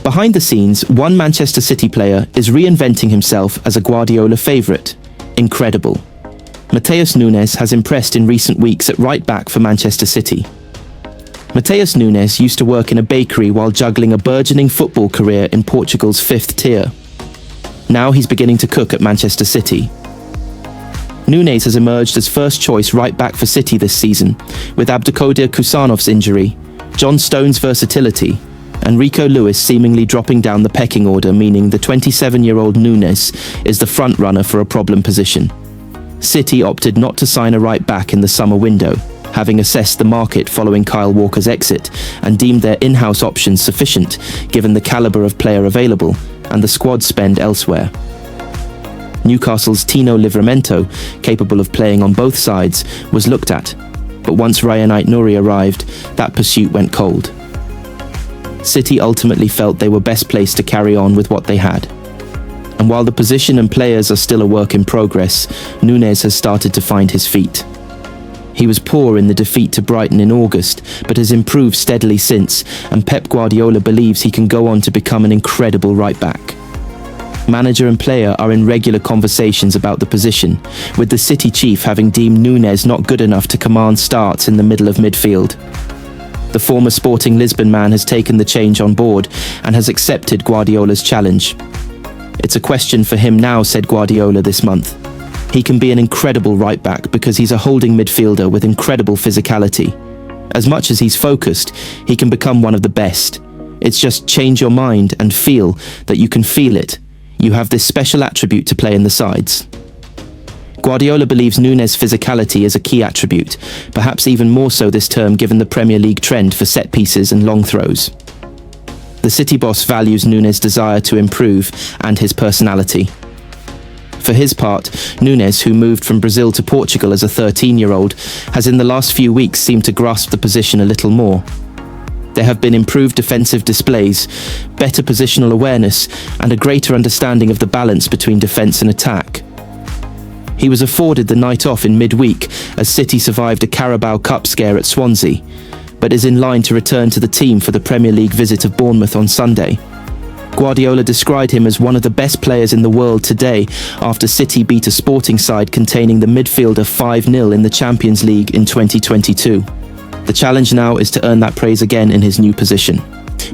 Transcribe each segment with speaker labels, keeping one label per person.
Speaker 1: Behind the scenes, one Manchester City player is reinventing himself as a Guardiola favourite. Incredible. Matheus Nunes has impressed in recent weeks at right-back for Manchester City. Matheus Nunes used to work in a bakery while juggling a burgeoning football career in Portugal's 5th tier. Now he's beginning to cook at Manchester City. Nunes has emerged as first-choice right-back for City this season, with Abdukodir injury, John Stones' versatility, and Rico Lewis seemingly dropping down the pecking order, meaning the 27-year-old Nunes is the front-runner for a problem position. City opted not to sign a right-back in the summer window, having assessed the market following Kyle Walker's exit and deemed their in-house options sufficient given the calibre of player available and the squad spend elsewhere. Newcastle's Tino Livramento, capable of playing on both sides, was looked at, but once Ryan Aït-Nouri arrived, that pursuit went cold. City ultimately felt they were best placed to carry on with what they had. And while the position and players are still a work in progress, Nunes has started to find his feet. He was poor in the defeat to Brighton in August, but has improved steadily since, and Pep Guardiola believes he can go on to become an incredible right-back. Manager and player are in regular conversations about the position, with the City chief having deemed Nunes not good enough to command starts in the middle of midfield. The former Sporting Lisbon man has taken the change on board and has accepted Guardiola's challenge. It's a question for him now, said Guardiola this month. He can be an incredible right-back because he's a holding midfielder with incredible physicality. As much as he's focused, he can become one of the best. It's just change your mind and feel that you can feel it. You have this special attribute to play in the sides. Guardiola believes Nunes' physicality is a key attribute, perhaps even more so this term given the Premier League trend for set pieces and long throws. The City boss values Nunes' desire to improve and his personality. For his part, Nunes, who moved from Brazil to Portugal as a 13-year-old, has in the last few weeks seemed to grasp the position a little more. There have been improved defensive displays, better positional awareness, and a greater understanding of the balance between defence and attack. He was afforded the night off in midweek as City survived a Carabao Cup scare at Swansea, but is in line to return to the team for the Premier League visit of Bournemouth on Sunday. Guardiola described him as one of the best players in the world today after City beat a Sporting side containing the midfielder 5-0 in the Champions League in 2022. The challenge now is to earn that praise again in his new position.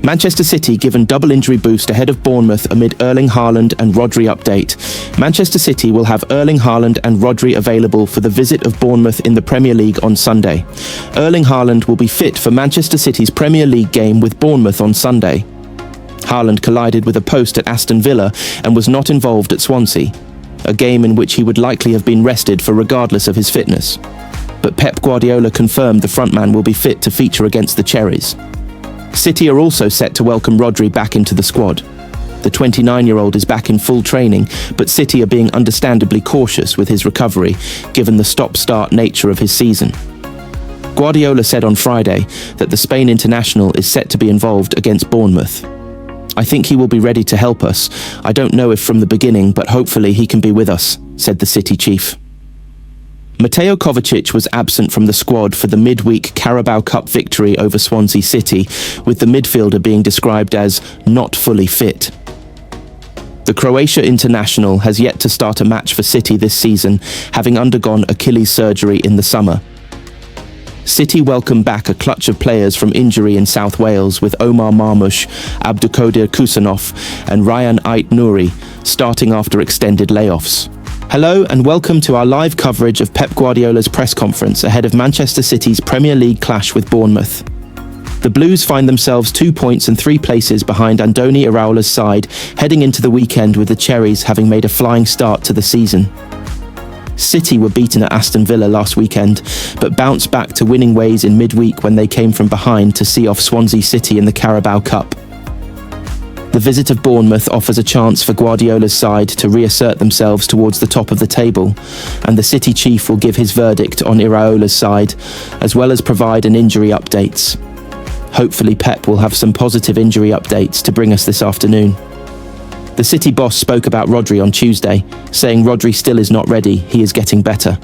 Speaker 1: Manchester City given double injury boost ahead of Bournemouth amid Erling Haaland and Rodri update. Manchester City will have Erling Haaland and Rodri available for the visit of Bournemouth in the Premier League on Sunday. Erling Haaland will be fit for Manchester City's Premier League game with Bournemouth on Sunday. Haaland collided with a post at Aston Villa and was not involved at Swansea, a game in which he would likely have been rested for regardless of his fitness. But Pep Guardiola confirmed the frontman will be fit to feature against the Cherries. City are also set to welcome Rodri back into the squad. The 29-year-old is back in full training, but City are being understandably cautious with his recovery, given the stop-start nature of his season. Guardiola said on Friday that the Spain international is set to be involved against Bournemouth. I think he will be ready to help us. I don't know if from the beginning, but hopefully he can be with us, said the City chief. Mateo Kovacic was absent from the squad for the midweek Carabao Cup victory over Swansea City, with the midfielder being described as not fully fit. The Croatia international has yet to start a match for City this season, having undergone Achilles surgery in the summer. City welcome back a clutch of players from injury in South Wales with Omar Marmoush, Abdukodir and Ryan Aït-Nouri starting after extended layoffs. Hello and welcome to our live coverage of Pep Guardiola's press conference ahead of Manchester City's Premier League clash with Bournemouth. The Blues find themselves 2 points and 3 places behind Andoni Iraola's side, heading into the weekend with the Cherries having made a flying start to the season. City were beaten at Aston Villa last weekend, but bounced back to winning ways in midweek when they came from behind to see off Swansea City in the Carabao Cup. The visit of Bournemouth offers a chance for Guardiola's side to reassert themselves towards the top of the table, and the City chief will give his verdict on Iraola's side, as well as provide an injury updates. Hopefully Pep will have some positive injury updates to bring us this afternoon. The City boss spoke about Rodri on Tuesday, saying Rodri still is not ready, he is getting better.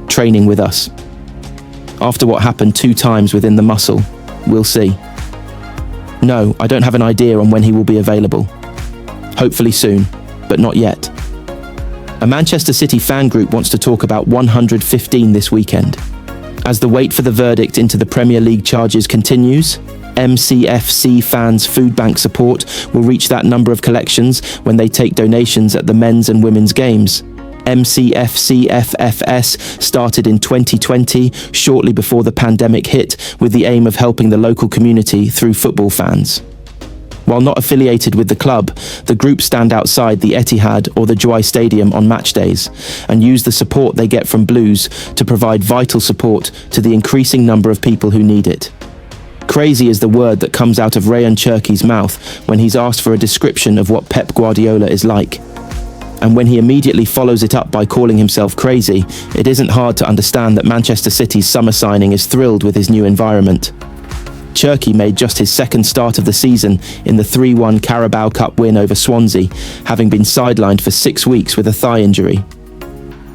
Speaker 1: Training with us. After what happened 2 times within the muscle, we'll see. No, I don't have an idea on when he will be available. Hopefully soon, but not yet. A Manchester City fan group wants to talk about 115 this weekend. As the wait for the verdict into the Premier League charges continues, MCFC fans' food bank support will reach that number of collections when they take donations at the men's and women's games. MCFCFFS started in 2020, shortly before the pandemic hit, with the aim of helping the local community through football fans. While not affiliated with the club, the group stand outside the Etihad or the Joy Stadium on match days and use the support they get from Blues to provide vital support to the increasing number of people who need it. Crazy is the word that comes out of Rayan Cherki's mouth when he's asked for a description of what Pep Guardiola is like. And when he immediately follows it up by calling himself crazy, it isn't hard to understand that Manchester City's summer signing is thrilled with his new environment. Cherki made just his second start of the season in the 3-1 Carabao Cup win over Swansea, having been sidelined for 6 weeks with a thigh injury.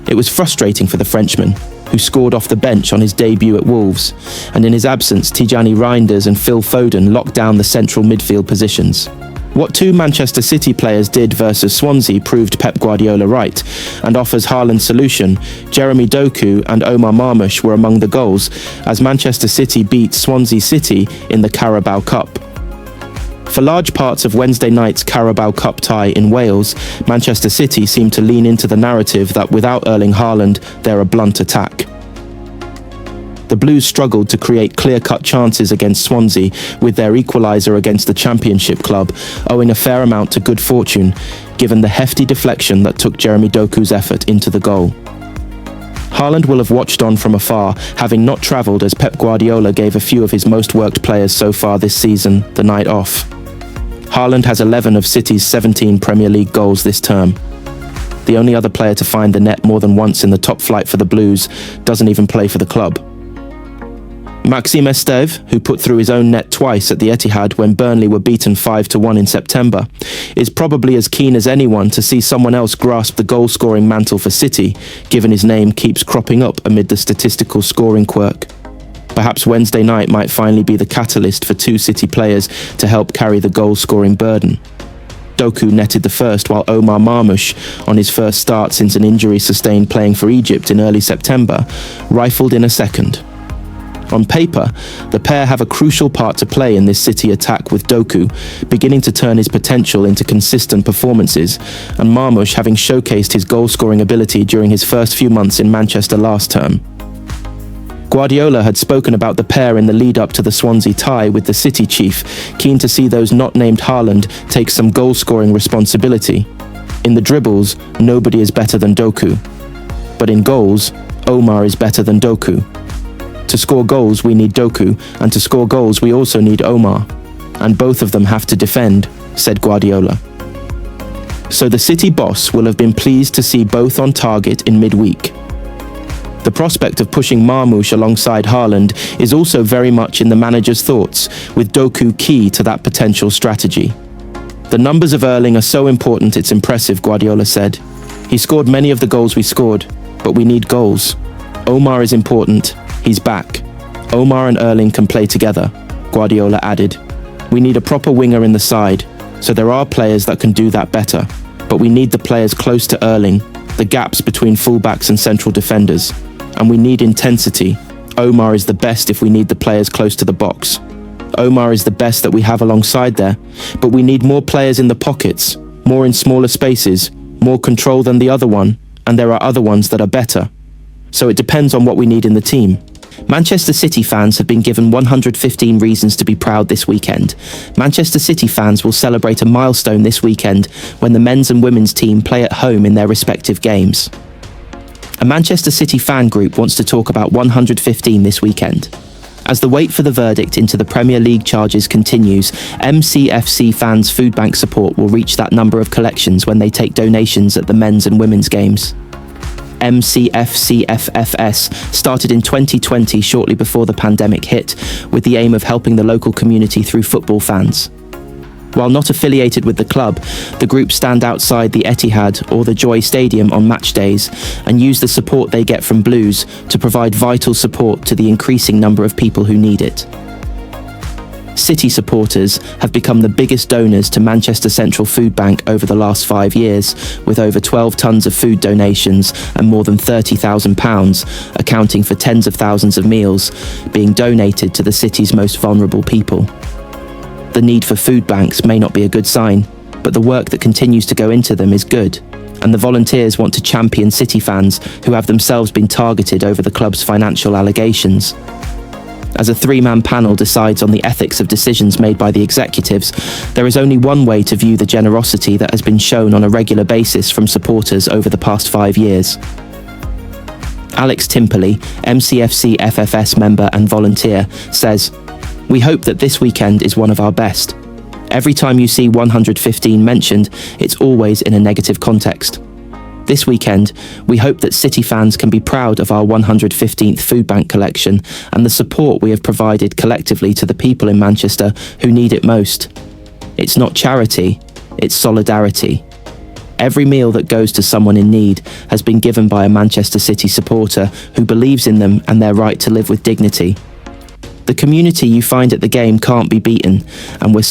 Speaker 1: It was frustrating for the Frenchman, who scored off the bench on his debut at Wolves, and in his absence Tijani Reinders and Phil Foden locked down the central midfield positions. What two Manchester City players did versus Swansea proved Pep Guardiola right, and offers Haaland's solution. Jeremy Doku and Omar Marmoush were among the goals, as Manchester City beat Swansea City in the Carabao Cup. For large parts of Wednesday night's Carabao Cup tie in Wales, Manchester City seemed to lean into the narrative that without Erling Haaland, they're a blunt attack. The Blues struggled to create clear-cut chances against Swansea, with their equaliser against the Championship club owing a fair amount to good fortune, given the hefty deflection that took Jeremy Doku's effort into the goal. Haaland will have watched on from afar, having not travelled as Pep Guardiola gave a few of his most worked players so far this season the night off. Haaland has 11 of City's 17 Premier League goals this term. The only other player to find the net more than once in the top flight for the Blues doesn't even play for the club. Maxime Esteve, who put through his own net twice at the Etihad when Burnley were beaten 5-1 in September, is probably as keen as anyone to see someone else grasp the goal-scoring mantle for City, given his name keeps cropping up amid the statistical scoring quirk. Perhaps Wednesday night might finally be the catalyst for two City players to help carry the goal-scoring burden. Doku netted the first, while Omar Marmoush, on his first start since an injury sustained playing for Egypt in early September, rifled in a second. On paper, the pair have a crucial part to play in this City attack, with Doku beginning to turn his potential into consistent performances, and Marmoush having showcased his goal-scoring ability during his first few months in Manchester last term. Guardiola had spoken about the pair in the lead-up to the Swansea tie with the City chief, keen to see those not named Haaland take some goal-scoring responsibility. In the dribbles, nobody is better than Doku. But in goals, Omar is better than Doku. To score goals, we need Doku, and to score goals, we also need Omar. And both of them have to defend, said Guardiola. So the City boss will have been pleased to see both on target in midweek. The prospect of pushing Marmoush alongside Haaland is also very much in the manager's thoughts, with Doku key to that potential strategy. The numbers of Erling are so important it's impressive, Guardiola said. He scored many of the goals we scored, but we need goals. Omar is important. He's back. Omar and Erling can play together, Guardiola added. We need a proper winger in the side, so there are players that can do that better, but we need the players close to Erling, the gaps between fullbacks and central defenders. And we need intensity. Omar is the best if we need the players close to the box. Omar is the best that we have alongside there, but we need more players in the pockets, more in smaller spaces, more control than the other one, and there are other ones that are better. So it depends on what we need in the team. Manchester City fans have been given 115 reasons to be proud this weekend. Manchester City fans will celebrate a milestone this weekend when the men's and women's team play at home in their respective games. A Manchester City fan group wants to talk about 115 this weekend. As the wait for the verdict into the Premier League charges continues, MCFC fans' food bank support will reach that number of collections when they take donations at the men's and women's games. MCFCFFS started in 2020, shortly before the pandemic hit, with the aim of helping the local community through football fans. While not affiliated with the club, the group stand outside the Etihad or the Joy Stadium on match days and use the support they get from Blues to provide vital support to the increasing number of people who need it. City supporters have become the biggest donors to Manchester Central Food Bank over the last 5 years, with over 12 tons of food donations and more than £30,000, accounting for tens of thousands of meals, being donated to the city's most vulnerable people. The need for food banks may not be a good sign, but the work that continues to go into them is good, and the volunteers want to champion City fans who have themselves been targeted over the club's financial allegations. As a three-man panel decides on the ethics of decisions made by the executives, there is only one way to view the generosity that has been shown on a regular basis from supporters over the past 5 years. Alex Timperley, MCFC FFS member and volunteer, says, "We hope that this weekend is one of our best. Every time you see 115 mentioned, it's always in a negative context. This weekend, we hope that City fans can be proud of our 115th food bank collection and the support we have provided collectively to the people in Manchester who need it most. It's not charity, it's solidarity. Every meal that goes to someone in need has been given by a Manchester City supporter who believes in them and their right to live with dignity. The community you find at the game can't be beaten, and we're